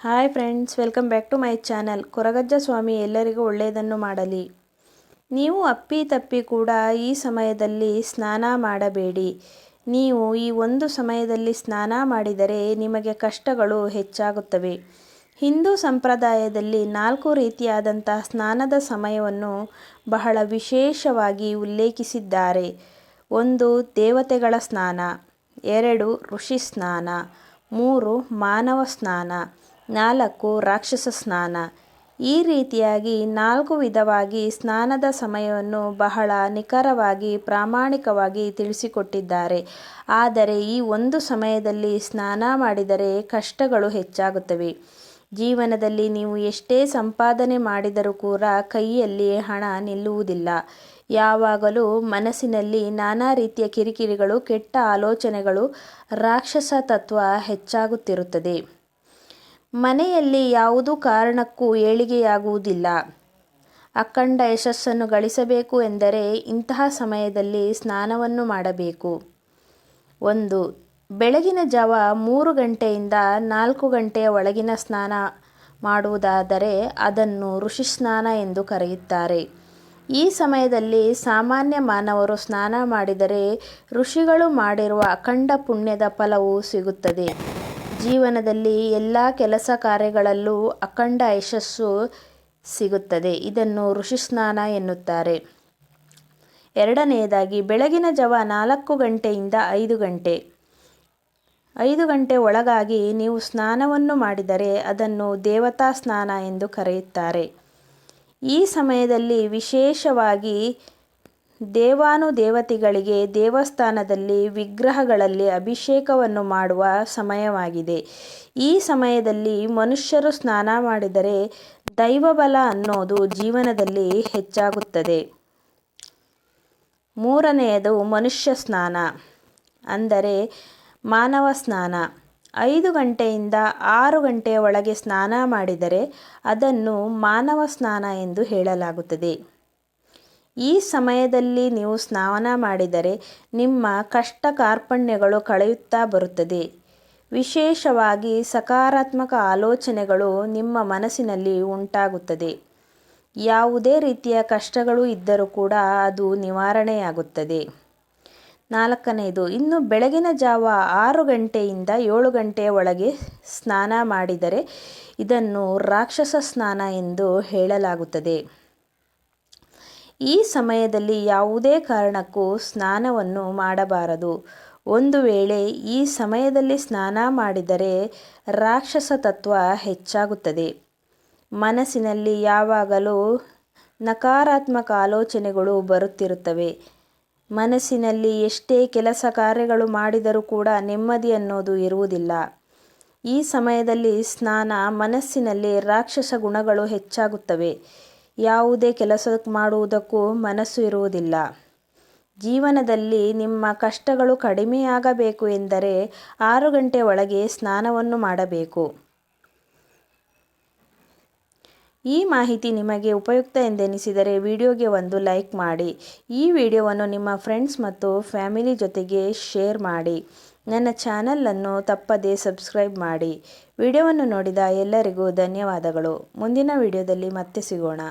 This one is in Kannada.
Hi friends, welcome back to my channel. Koragajja Swami ಎಲ್ಲರಿಗೂ ಒಳ್ಳೆಯದನ್ನು ಮಾಡಲಿ. ನೀವು ಅಪ್ಪಿತಪ್ಪಿ ಕೂಡ ಈ ಸಮಯದಲ್ಲಿ ಸ್ನಾನ ಮಾಡಬೇಡಿ. ನೀವು ಈ ಒಂದು ಸಮಯದಲ್ಲಿ ಸ್ನಾನ ಮಾಡಿದರೆ ನಿಮಗೆ ಕಷ್ಟಗಳು ಹೆಚ್ಚಾಗುತ್ತವೆ. ಹಿಂದೂ ಸಂಪ್ರದಾಯದಲ್ಲಿ 4 ರೀತಿಯಾದಂತಹ ಸ್ನಾನದ ಸಮಯವನ್ನು ಬಹಳ ವಿಶೇಷವಾಗಿ ಉಲ್ಲೇಖಿಸಿದ್ದಾರೆ. 1. ದೇವತೆಗಳ ಸ್ನಾನ. 2. ಋಷಿ ಸ್ನಾನ. 3. ಮಾನವ ಸ್ನಾನ. 4. ರಾಕ್ಷಸ ಸ್ನಾನ. ಈ ರೀತಿಯಾಗಿ 4 ವಿಧವಾಗಿ ಸ್ನಾನದ ಸಮಯವನ್ನು ಬಹಳ ನಿಖರವಾಗಿ ಪ್ರಾಮಾಣಿಕವಾಗಿ ತಿಳಿಸಿಕೊಟ್ಟಿದ್ದಾರೆ. ಆದರೆ ಈ ಒಂದು ಸಮಯದಲ್ಲಿ ಸ್ನಾನ ಮಾಡಿದರೆ ಕಷ್ಟಗಳು ಹೆಚ್ಚಾಗುತ್ತವೆ. ಜೀವನದಲ್ಲಿ ನೀವು ಎಷ್ಟೇ ಸಂಪಾದನೆ ಮಾಡಿದರೂ ಕೂಡ ಕೈಯಲ್ಲಿ ಹಣ ನಿಲ್ಲುವುದಿಲ್ಲ. ಯಾವಾಗಲೂ ಮನಸ್ಸಿನಲ್ಲಿ ನಾನಾ ರೀತಿಯ ಕಿರಿಕಿರಿಗಳು, ಕೆಟ್ಟ ಆಲೋಚನೆಗಳು, ರಾಕ್ಷಸ ತತ್ವ ಹೆಚ್ಚಾಗುತ್ತಿರುತ್ತದೆ. ಮನೆಯಲ್ಲಿ ಯಾವುದೂ ಕಾರಣಕ್ಕೂ ಏಳಿಗೆಯಾಗುವುದಿಲ್ಲ. ಅಖಂಡ ಯಶಸ್ಸನ್ನು ಗಳಿಸಬೇಕು ಎಂದರೆ ಇಂತಹ ಸಮಯದಲ್ಲಿ ಸ್ನಾನವನ್ನು ಮಾಡಬೇಕು. 1. ಬೆಳಗಿನ ಜಾವ 3 ಗಂಟೆಯಿಂದ 4 ಗಂಟೆಯ ಒಳಗಿನ ಸ್ನಾನ ಮಾಡುವುದಾದರೆ ಅದನ್ನು ಋಷಿ ಸ್ನಾನ ಎಂದು ಕರೆಯುತ್ತಾರೆ. ಈ ಸಮಯದಲ್ಲಿ ಸಾಮಾನ್ಯ ಮಾನವರು ಸ್ನಾನ ಮಾಡಿದರೆ ಋಷಿಗಳು ಮಾಡಿರುವ ಅಖಂಡ ಪುಣ್ಯದ ಫಲವು ಸಿಗುತ್ತದೆ. ಜೀವನದಲ್ಲಿ ಎಲ್ಲ ಕೆಲಸ ಕಾರ್ಯಗಳಲ್ಲೂ ಅಖಂಡ ಯಶಸ್ಸು ಸಿಗುತ್ತದೆ. ಇದನ್ನು ಋಷಿ ಸ್ನಾನ ಎನ್ನುತ್ತಾರೆ. 2ನೇದಾಗಿ ಬೆಳಗಿನ ಜಾವ 4 ಗಂಟೆಯಿಂದ 5 ಗಂಟೆ. 5 ಗಂಟೆ ಒಳಗಾಗಿ ನೀವು ಸ್ನಾನವನ್ನು ಮಾಡಿದರೆ ಅದನ್ನು ದೇವತಾ ಸ್ನಾನ ಎಂದು ಕರೆಯುತ್ತಾರೆ. ಈ ಸಮಯದಲ್ಲಿ ವಿಶೇಷವಾಗಿ ದೇವಾನುದೇವತೆಗಳಿಗೆ ದೇವಸ್ಥಾನದಲ್ಲಿ ವಿಗ್ರಹಗಳಲ್ಲಿ ಅಭಿಷೇಕವನ್ನು ಮಾಡುವ ಸಮಯವಾಗಿದೆ. ಈ ಸಮಯದಲ್ಲಿ ಮನುಷ್ಯರು ಸ್ನಾನ ಮಾಡಿದರೆ ದೈವಬಲ ಅನ್ನೋದು ಜೀವನದಲ್ಲಿ ಹೆಚ್ಚಾಗುತ್ತದೆ. 3ನೇಯದು ಮನುಷ್ಯ ಸ್ನಾನ ಅಂದರೆ ಮಾನವ ಸ್ನಾನ. 5 ಗಂಟೆಯಿಂದ 6 ಗಂಟೆಯ ಒಳಗೆ ಸ್ನಾನ ಮಾಡಿದರೆ ಅದನ್ನು ಮಾನವ ಸ್ನಾನ ಎಂದು ಹೇಳಲಾಗುತ್ತದೆ. ಈ ಸಮಯದಲ್ಲಿ ನೀವು ಸ್ನಾನ ಮಾಡಿದರೆ ನಿಮ್ಮ ಕಷ್ಟ ಕಾರ್ಪಣ್ಯಗಳು ಕಳೆಯುತ್ತಾ ಬರುತ್ತದೆ. ವಿಶೇಷವಾಗಿ ಸಕಾರಾತ್ಮಕ ಆಲೋಚನೆಗಳು ನಿಮ್ಮ ಮನಸ್ಸಿನಲ್ಲಿ ಉಂಟಾಗುತ್ತದೆ. ಯಾವುದೇ ರೀತಿಯ ಕಷ್ಟಗಳು ಇದ್ದರೂ ಕೂಡ ಅದು ನಿವಾರಣೆಯಾಗುತ್ತದೆ. 4ನೇದು ಇನ್ನು ಬೆಳಗಿನ ಜಾವ 6 ಗಂಟೆಯಿಂದ 7 ಗಂಟೆಯ ಒಳಗೆ ಸ್ನಾನ ಮಾಡಿದರೆ ಇದನ್ನು ರಾಕ್ಷಸ ಸ್ನಾನ ಎಂದು ಹೇಳಲಾಗುತ್ತದೆ. ಈ ಸಮಯದಲ್ಲಿ ಯಾವುದೇ ಕಾರಣಕ್ಕೂ ಸ್ನಾನವನ್ನು ಮಾಡಬಾರದು. ಒಂದು ವೇಳೆ ಈ ಸಮಯದಲ್ಲಿ ಸ್ನಾನ ಮಾಡಿದರೆ ರಾಕ್ಷಸ ತತ್ವ ಹೆಚ್ಚಾಗುತ್ತದೆ. ಮನಸ್ಸಿನಲ್ಲಿ ಯಾವಾಗಲೂ ನಕಾರಾತ್ಮಕ ಆಲೋಚನೆಗಳು ಬರುತ್ತಿರುತ್ತವೆ. ಮನಸ್ಸಿನಲ್ಲಿ ಎಷ್ಟೇ ಕೆಲಸ ಕಾರ್ಯಗಳು ಮಾಡಿದರೂ ಕೂಡ ನೆಮ್ಮದಿ ಅನ್ನೋದು ಇರುವುದಿಲ್ಲ. ಈ ಸಮಯದಲ್ಲಿ ಸ್ನಾನ ಮನಸ್ಸಿನಲ್ಲಿ ರಾಕ್ಷಸ ಗುಣಗಳು ಹೆಚ್ಚಾಗುತ್ತವೆ. ಯಾವುದೇ ಕೆಲಸ ಮಾಡುವುದಕ್ಕೂ ಮನಸ್ಸು ಇರುವುದಿಲ್ಲ. ಜೀವನದಲ್ಲಿ ನಿಮ್ಮ ಕಷ್ಟಗಳು ಕಡಿಮೆಯಾಗಬೇಕು ಎಂದರೆ 6 ಗಂಟೆ ಒಳಗೆ ಸ್ನಾನವನ್ನು ಮಾಡಬೇಕು. ಈ ಮಾಹಿತಿ ನಿಮಗೆ ಉಪಯುಕ್ತ ಎಂದೆನಿಸಿದರೆ ವಿಡಿಯೋಗೆ ಒಂದು ಲೈಕ್ ಮಾಡಿ. ಈ ವಿಡಿಯೋವನ್ನು ನಿಮ್ಮ ಫ್ರೆಂಡ್ಸ್ ಮತ್ತು ಫ್ಯಾಮಿಲಿ ಜೊತೆಗೆ ಶೇರ್ ಮಾಡಿ. ನನ್ನ ಚಾನಲನ್ನು ತಪ್ಪದೇ ಸಬ್ಸ್ಕ್ರೈಬ್ ಮಾಡಿ. ವಿಡಿಯೋವನ್ನು ನೋಡಿದ ಎಲ್ಲರಿಗೂ ಧನ್ಯವಾದಗಳು. ಮುಂದಿನ ವಿಡಿಯೋದಲ್ಲಿ ಮತ್ತೆ ಸಿಗೋಣ.